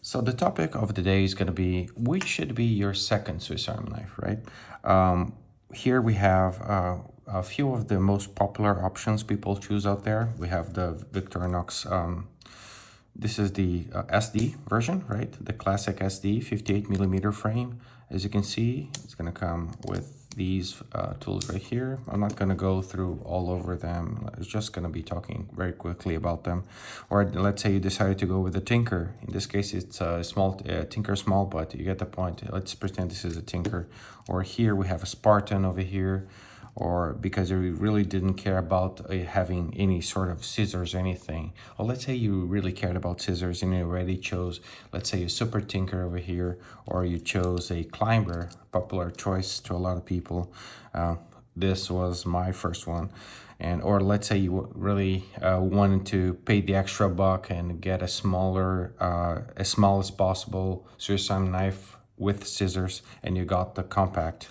So the topic of the day is going to be which should be your second Swiss Army knife, right? Here we have a few of the most popular options people choose out there. We have the Victorinox. This is the SD version, right? The classic SD 58 millimeter frame. As you can see, it's going to come with these tools right here. I'm not going to go through all over them. I'm just going to be talking very quickly about them. Or let's say you decided to go with a Tinker. In this case, it's a small Tinker small, but you get the point. Let's pretend this is a Tinker. Or here we have a Spartan over here. Or because you really didn't care about having any sort of scissors or anything. Or let's say you really cared about scissors and you already chose, let's say, a Super Tinker over here, or you chose a Climber, popular choice to a lot of people. This was my first one. Or let's say you really wanted to pay the extra buck and get a smaller, as small as possible Swiss Army knife with scissors, and you got the compact.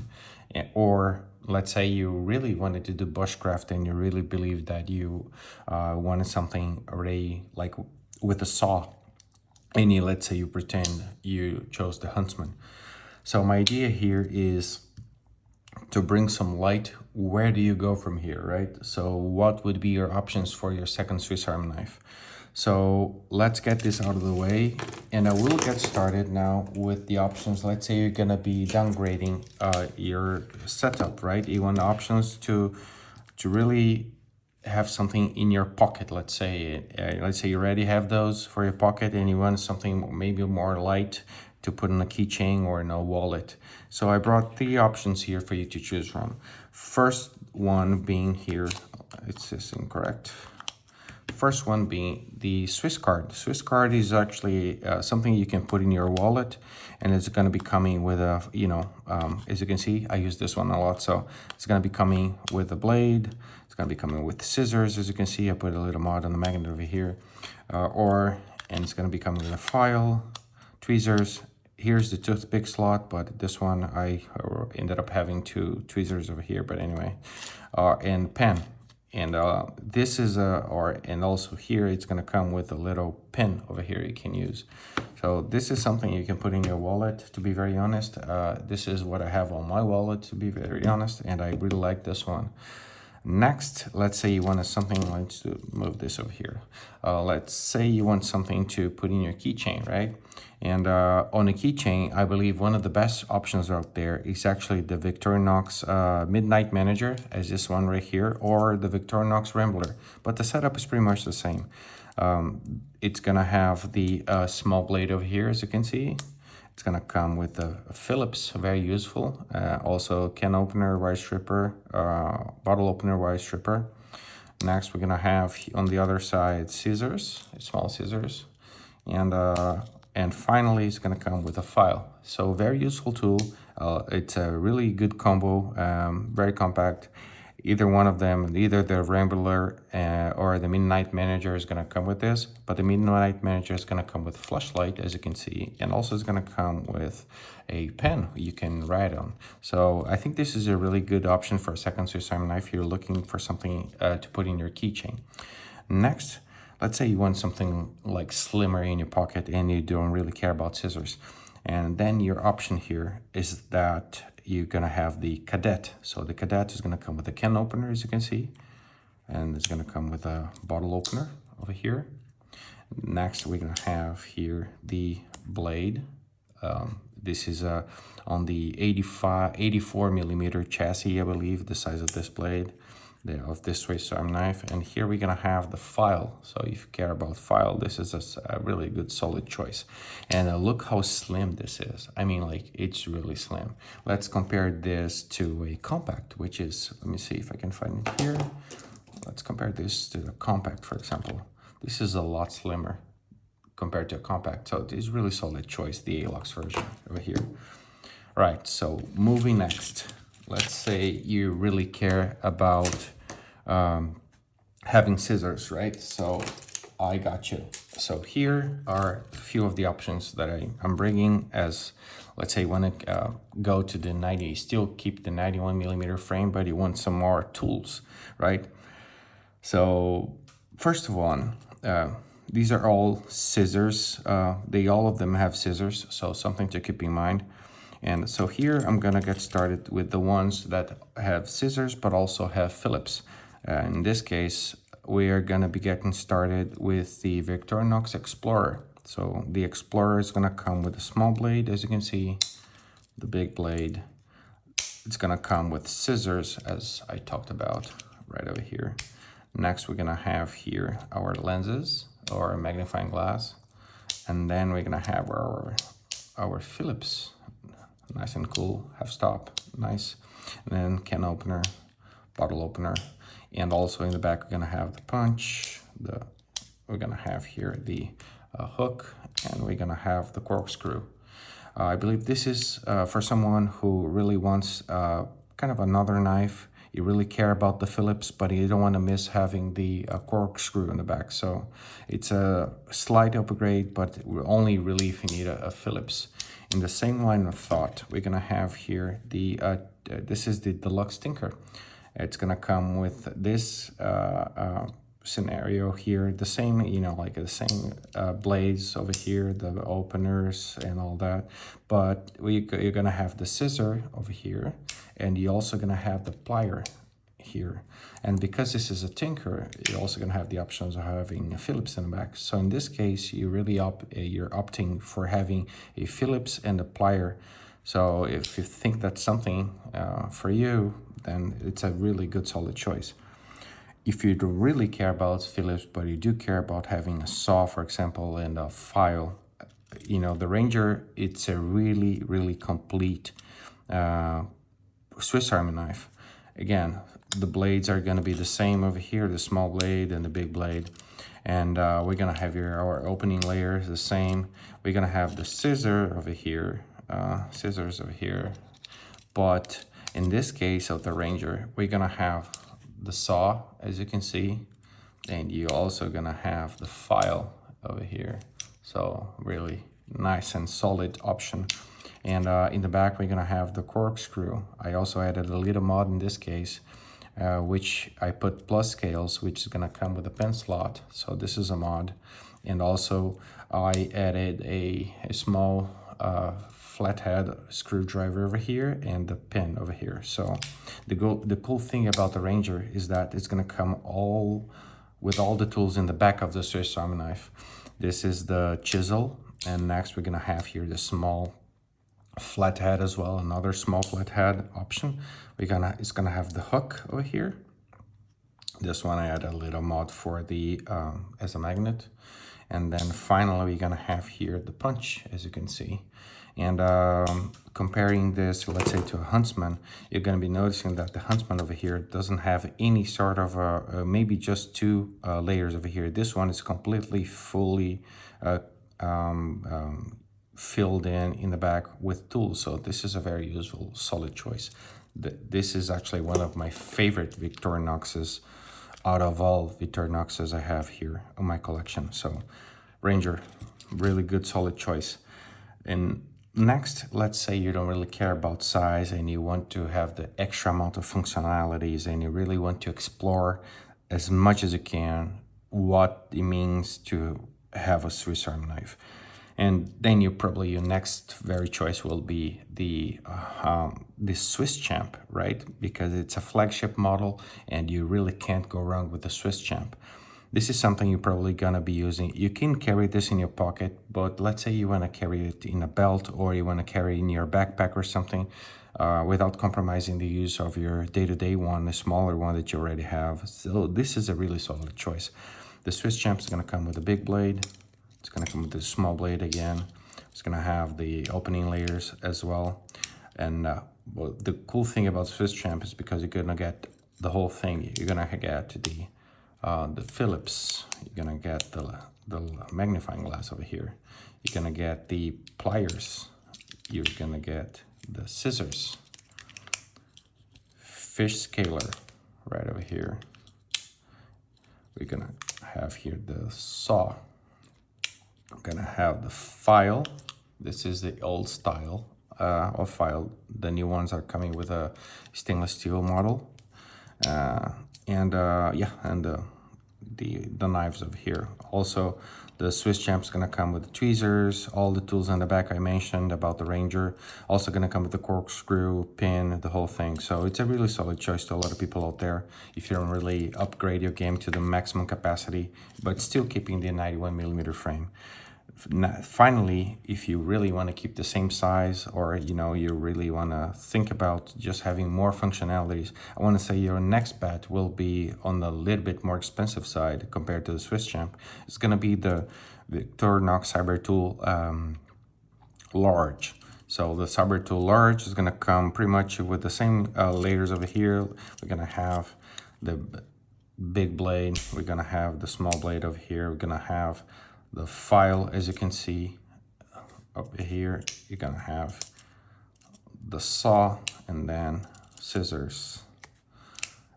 Or let's say you really wanted to do bushcraft and you really believed that you wanted something already like with a saw, and let's say you pretend you chose the Huntsman. So my idea here is to bring some light. Where do you go from here, right? So what would be your options for your second Swiss Army knife? So let's get this out of the way, and I will get started now with the options. Let's say you're gonna be downgrading your setup, right? You want options to really have something in your pocket. Let's say you already have those for your pocket, and you want something maybe more light to put in a keychain or in a wallet. So I brought 3 options here for you to choose from. First one being here, it's just incorrect. First one being the Swiss card. The Swiss card is actually something you can put in your wallet, and it's going to be coming with a, as you can see, I use this one a lot. So it's going to be coming with a blade. It's going to be coming with scissors. As you can see, I put a little mod on the magnet over here. And it's going to be coming with a file, tweezers. Here's the toothpick slot, but this one I ended up having 2 tweezers over here. But anyway, and pen. And this is and also here it's going to come with a little pin over here you can use. So this is something you can put in your wallet, to be very honest. This is what I have on my wallet, to be very honest, and I really like this one. Next, let's say you want something, let's move this over here. Let's say you want something to put in your keychain, right? And on a keychain, I believe one of the best options out there is actually the Victorinox Midnight Manager, as this one right here, or the Victorinox Rambler. But the setup is pretty much the same. It's gonna have the small blade over here, as you can see. It's gonna come with a Phillips, very useful. Also can opener, wire stripper, bottle opener, wire stripper. Next, we're gonna have on the other side scissors, small scissors, and finally it's gonna come with a file. So very useful tool. It's a really good combo, very compact. Either one of them, either the Rambler or the Midnight Manager is going to come with this, but the Midnight Manager is going to come with a flashlight, as you can see, and also it's going to come with a pen you can write on. So I think this is a really good option for a second Swiss Army knife if you're looking for something to put in your keychain. Next, let's say you want something like slimmer in your pocket and you don't really care about scissors. And then your option here is that you're gonna have the Cadet. So the Cadet is gonna come with a can opener, as you can see, and it's gonna come with a bottle opener over here. Next, we're gonna have here the blade. This is on the 84 millimeter chassis, I believe, the size of this blade, of this Swiss Army knife. And here we're gonna have the file. So if you care about file, this is a really good solid choice. And look how slim this is. I mean, like, it's really slim. Let's compare this to a compact, which is, let me see if I can find it here. Let's compare this to the compact, for example. This is a lot slimmer compared to a compact. So it's really solid choice, the ALOX version over here. Right, so moving next. Let's say you really care about having scissors, right? So I got you. So here are a few of the options that I'm bringing. As let's say you want to go to the 90, still keep the 91 millimeter frame, but you want some more tools, right? So first of all, these are all scissors. They all of them have scissors, so something to keep in mind. And so here I'm gonna get started with the ones that have scissors but also have Phillips. In this case, we are gonna be getting started with the Victorinox Explorer. So the Explorer is gonna come with a small blade, as you can see, the big blade. It's gonna come with scissors, as I talked about right over here. Next, we're gonna have here our lenses or magnifying glass, and then we're gonna have our Phillips, nice and cool, f-stop, nice, and then can opener, bottle opener, and also in the back we're gonna have the punch. We're gonna have here the hook, and we're gonna have the corkscrew. I believe this is for someone who really wants kind of another knife. You really care about the Phillips, but you don't want to miss having the corkscrew in the back. So it's a slight upgrade, but only really if you need a Phillips. In the same line of thought, we're gonna have here the this is the Deluxe Tinker. It's gonna come with this scenario here, the same, you know, like the same blades over here, the openers and all that, but you're gonna have the scissor over here, and you're also gonna have the plier here. And because this is a Tinker, you're also gonna have the options of having a Phillips in the back. So in this case, you're opting for having a Phillips and a plier. So if you think that's something for you, then it's a really good solid choice. If you don't really care about Phillips, but you do care about having a saw, for example, and a file, you know, the Ranger, it's a really, really complete Swiss Army knife. Again, the blades are going to be the same over here, the small blade and the big blade. And we're going to have here our opening layers the same. We're going to have the scissors over here. But in this case of the Ranger, we're going to have the saw, as you can see, and you're also gonna have the file over here. So really nice and solid option. And in the back we're gonna have the corkscrew. I also added a little mod in this case, which I put plus scales, which is gonna come with a pen slot. So this is a mod. And also I added a small flathead screwdriver over here and the pin over here. So the cool thing about the Ranger is that it's gonna come with all the tools in the back of the Swiss Army knife. This is the chisel, and next we're gonna have here the small flathead as well, another small flathead option. It's gonna have the hook over here. This one I added a little mod for the as a magnet. And then finally we're gonna have here the punch, as you can see. And comparing this, let's say, to a Huntsman, you're going to be noticing that the Huntsman over here doesn't have any sort of, maybe just two layers over here. This one is completely fully filled in the back with tools. So this is a very useful, solid choice. This is actually one of my favorite Victorinoxes out of all Victorinoxes I have here in my collection. So Ranger, really good, solid choice. And next, let's say you don't really care about size and you want to have the extra amount of functionalities and you really want to explore as much as you can what it means to have a Swiss Army knife. And then your next very choice will be the Swiss Champ, right? Because it's a flagship model and you really can't go wrong with the Swiss Champ. This is something you're probably gonna be using. You can carry this in your pocket, but let's say you wanna carry it in a belt or you wanna carry it in your backpack or something without compromising the use of your day-to-day one, a smaller one that you already have. So this is a really solid choice. The Swiss Champ is gonna come with a big blade. It's gonna come with a small blade again. It's gonna have the opening layers as well. And well, the cool thing about Swiss Champ is because you're gonna get the whole thing. You're gonna get the Phillips. You're gonna get the magnifying glass over here. You're gonna get the pliers. You're gonna get the scissors. Fish scaler right over here. We're gonna have here the saw. I'm gonna have the file. This is the old style of file. The new ones are coming with a stainless steel model. And the the knives over here. Also, the Swiss champ is gonna come with the tweezers, all the tools on the back I mentioned about the Ranger. Also gonna come with the corkscrew, pin, the whole thing. So it's a really solid choice to a lot of people out there if you don't really upgrade your game to the maximum capacity, but still keeping the 91mm frame. Finally, if you really want to keep the same size, or you really want to think about just having more functionalities, I want to say your next bet will be on the little bit more expensive side compared to the Swiss champ. It's going to be the Victorinox Cyber Tool Large. So the Cyber Tool Large is going to come pretty much with the same layers over here. We're going to have the big blade, we're going to have the small blade over here, we're going to have the file, as you can see up here. You're gonna have the saw, and then scissors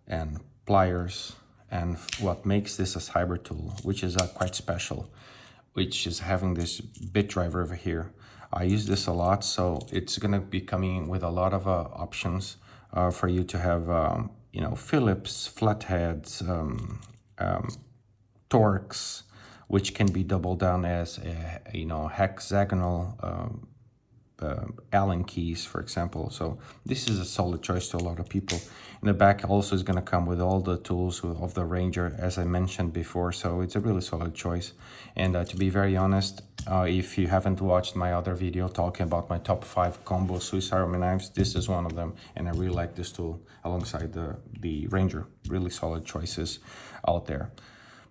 and pliers, and what makes this a cyber tool, which is quite special, which is having this bit driver over here. I use this a lot, so it's gonna be coming with a lot of options for you to have Phillips, flatheads, Torx, which can be doubled down as hexagonal Allen keys, for example. So this is a solid choice to a lot of people. In the back also is going to come with all the tools of the Ranger, as I mentioned before. So it's a really solid choice. And to be very honest, if you haven't watched my other video talking about my top 5 combo Swiss Army knives, this is one of them. And I really like this tool alongside the Ranger. Really solid choices out there.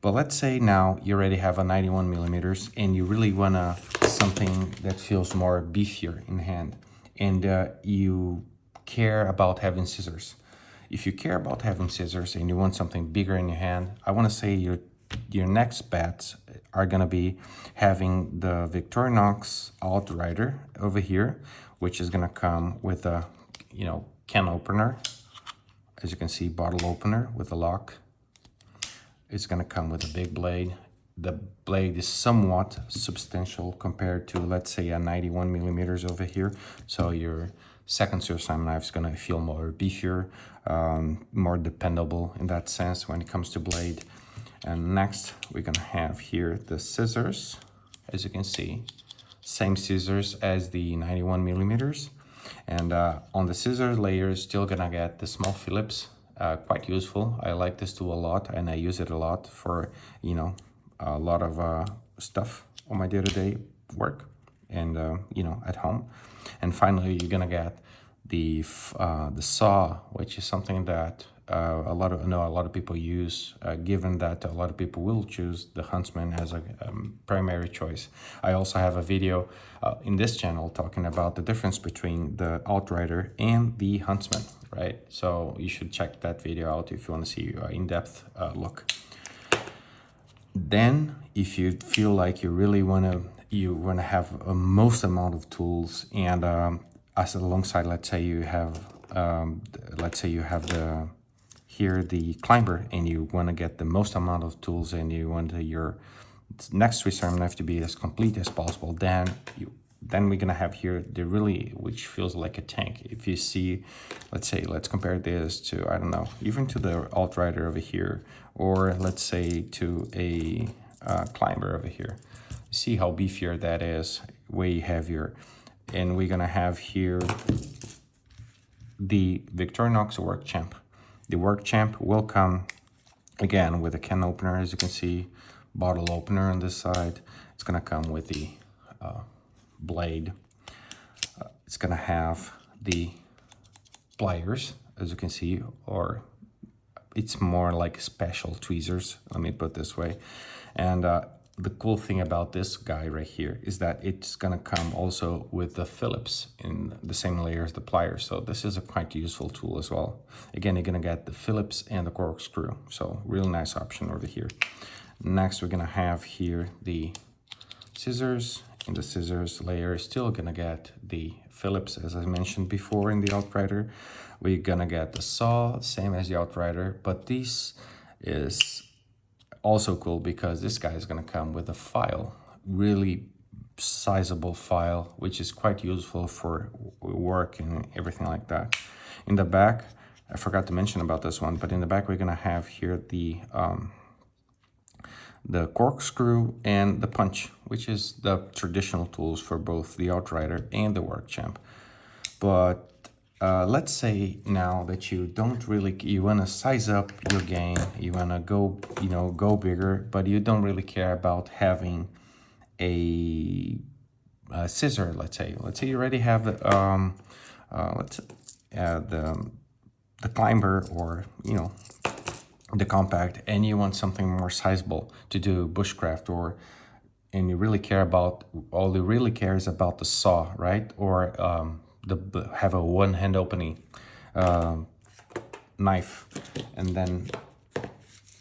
But let's say now you already have a 91mm and you really wanna something that feels more beefier in hand, and you care about having scissors. If you care about having scissors and you want something bigger in your hand, I wanna say your next bets are gonna be having the Victorinox Outrider over here, which is gonna come with a can opener. As you can see, bottle opener with a lock. It's going to come with a big blade. The blade is somewhat substantial compared to, let's say, a 91mm over here. So your second Swiss Army knife is going to feel more beefier, more dependable in that sense when it comes to blade. And next, we're going to have here the scissors. As you can see, same scissors as the 91mm. And on the scissors layer, still going to get the small Phillips. Quite useful. I like this tool a lot, and I use it a lot for a lot of stuff on my day-to-day work and at home. And finally, you're gonna get the saw, which is something that a lot of people use, given that a lot of people will choose the Huntsman as a primary choice. I also have a video in this channel talking about the difference between the Outrider and the Huntsman, right? So you should check that video out if you want to see an in-depth look. Then, if you feel like you really want to have a most amount of tools, and as alongside, let's say you have the climber, and you want to get the most amount of tools, and you want your next Swiss Army knife to be as complete as possible, then we're gonna have here which feels like a tank. If you see, let's compare this to, I don't know, even to the Outrider over here, or let's say to a climber over here. See how beefier that is, way heavier. And we're gonna have here the Victorinox Work Champ. The Work Champ will come again with a can opener, as you can see, bottle opener on this side. It's gonna come with the blade. It's gonna have the pliers, as you can see, or it's more like special tweezers, let me put it this way. And the cool thing about this guy right here is that it's gonna come also with the Phillips in the same layer as the pliers. So this is a quite useful tool as well. Again, you're gonna get the Phillips and the corkscrew. So real nice option over here. Next, we're gonna have here the scissors. In the scissors layer, still gonna get the Phillips, as I mentioned before in the Outrider. We're gonna get the saw, same as the Outrider, but this is also cool because this guy is gonna come with a file, really sizable file, which is quite useful for work and everything like that. In the back, I forgot to mention about this one, but in the back we're gonna have here the the corkscrew and the punch, which is the traditional tools for both the Outrider and the Work Champ. But let's say now that you don't really, you want to size up your game, you want to go, go bigger, but you don't really care about having a scissor. Let's say you already have the climber, or the compact, and you want something more sizable to do bushcraft, and you really care about, all you really care is about the saw, right? Or have a one-hand opening knife. And then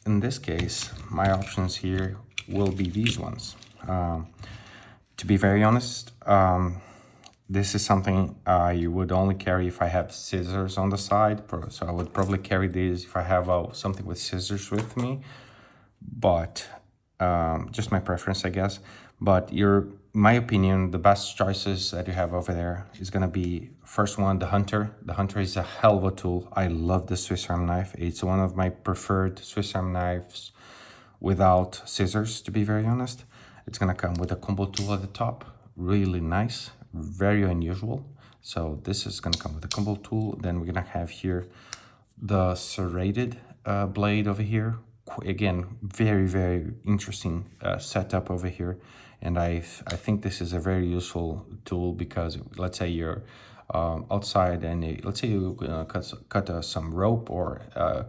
in this case, my options here will be these ones. To be very honest, this is something you would only carry if I have scissors on the side. So I would probably carry these if I have something with scissors with me. But just my preference, I guess. But my opinion, the best choices that you have over there is going to be, first one, the Hunter. The Hunter is a hell of a tool. I love the Swiss arm knife. It's one of my preferred Swiss arm knives without scissors, to be very honest. It's going to come with a combo tool at the top. Really nice. Very unusual. So this is going to come with a combo tool. Then we're going to have here the serrated blade over here. Again, very, very interesting setup over here. And I think this is a very useful tool, because let's say you're outside, and let's say you cut some rope, or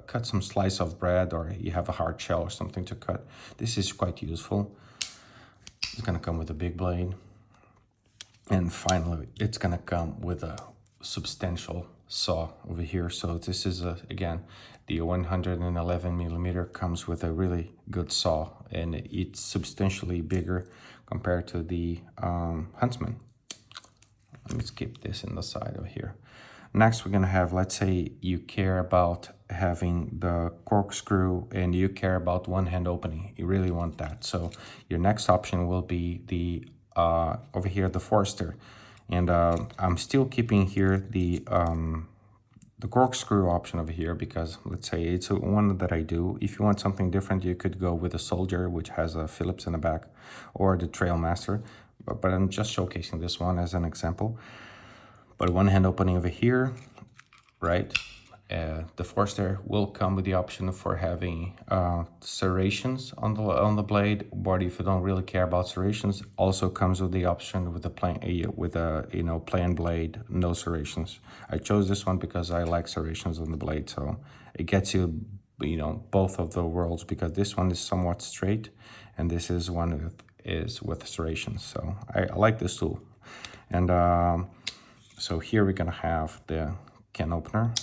cut some slice of bread, or you have a hard shell or something to cut. This is quite useful. It's going to come with a big blade. And finally, it's going to come with a substantial saw over here. So this is, again, the 111 millimeter comes with a really good saw, and it's substantially bigger compared to the Huntsman. Let me skip this in the side over here. Next, we're going to have, let's say you care about having the corkscrew and you care about one-hand opening. You really want that. So your next option will be the over here, the Forester. And I'm still keeping here the corkscrew option over here, because let's say it's one that I do. If you want something different, you could go with the Soldier, which has a Phillips in the back, or the Trailmaster. But I'm just showcasing this one as an example. But one-hand opening over here, right? The Forester will come with the option for having serrations on the blade. But if you don't really care about serrations, also comes with the option with the plain blade, no serrations. I chose this one because I like serrations on the blade, so it gets you both of the worlds, because this one is somewhat straight, and this is one that is with serrations. So I like this tool. And so here we're gonna have the can opener,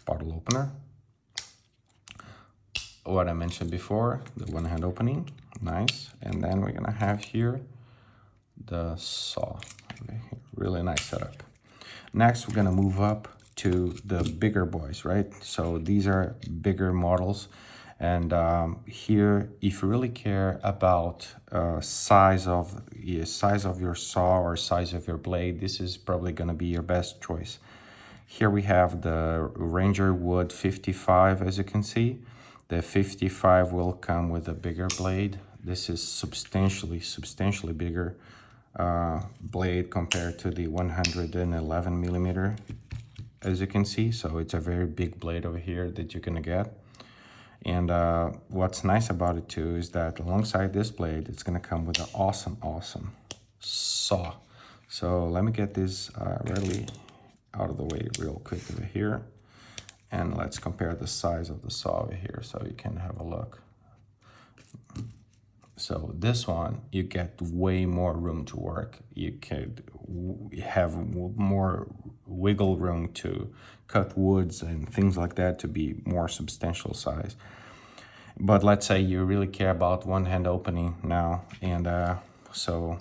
bottle opener, what I mentioned before, the one-hand opening, nice. And then we're gonna have here the saw, really nice setup. Next, we're gonna move up to the bigger boys, right? So these are bigger models. And here, if you really care about size of your saw or size of your blade, this is probably gonna be your best choice. Here we have the Ranger Wood 55, as you can see. The 55 will come with a bigger blade. This is substantially bigger blade compared to the 111 millimeter, as you can see. So it's a very big blade over here that you're gonna get. And what's nice about it too is that alongside this blade, it's gonna come with an awesome saw. So let me get this really out of the way real quick over here, and let's compare the size of the saw over here so you can have a look. So this one, you get way more room to work. You could have more wiggle room to cut woods and things like that to be more substantial size. But let's say you really care about one-hand opening now, and so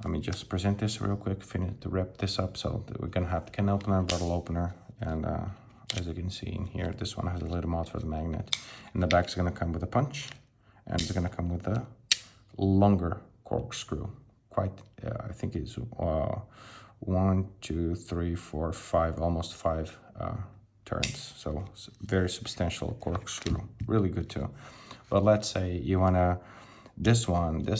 let me just present this real quick, finish to wrap this up. So we're gonna have the can opener, bottle opener, and as you can see in here, this one has a little mouth for the magnet. And the back is gonna come with a punch, and it's gonna come with a longer corkscrew. Quite, I think it's 1, 2, 3, 4, 5, almost 5 turns. So it's very substantial corkscrew, really good too. But let's say you want to this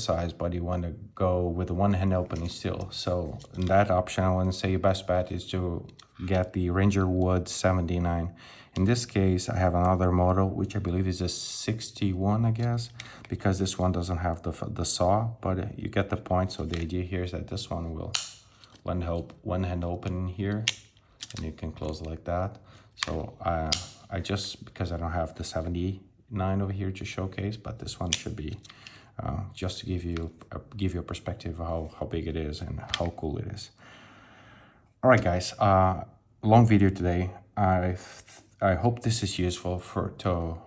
size, but you want to go with one hand opening still. So in that option, I want to say your best bet is to get the Ranger Wood 79. In this case, I have another model, which I believe is a 61, I guess, because this one doesn't have the saw, but you get the point. So the idea here is that this one will one hand open here, and you can close like that. So I just, because I don't have the 79 over here to showcase, but this one should be just to give you a perspective of how big it is and how cool it is. All right, guys, long video today. I hope this is useful to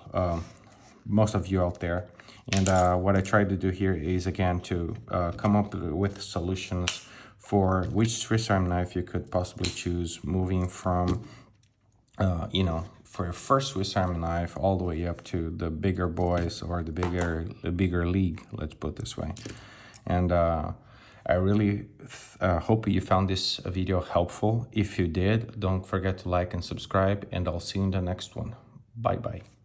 most of you out there. And what I try to do here is, again, to come up with solutions for which Swiss Army knife you could possibly choose, moving from, you know, for your first Swiss Army knife all the way up to the bigger boys, or the bigger league, let's put it this way. And I really hope you found this video helpful. If you did, don't forget to like and subscribe, and I'll see you in the next one. Bye-bye.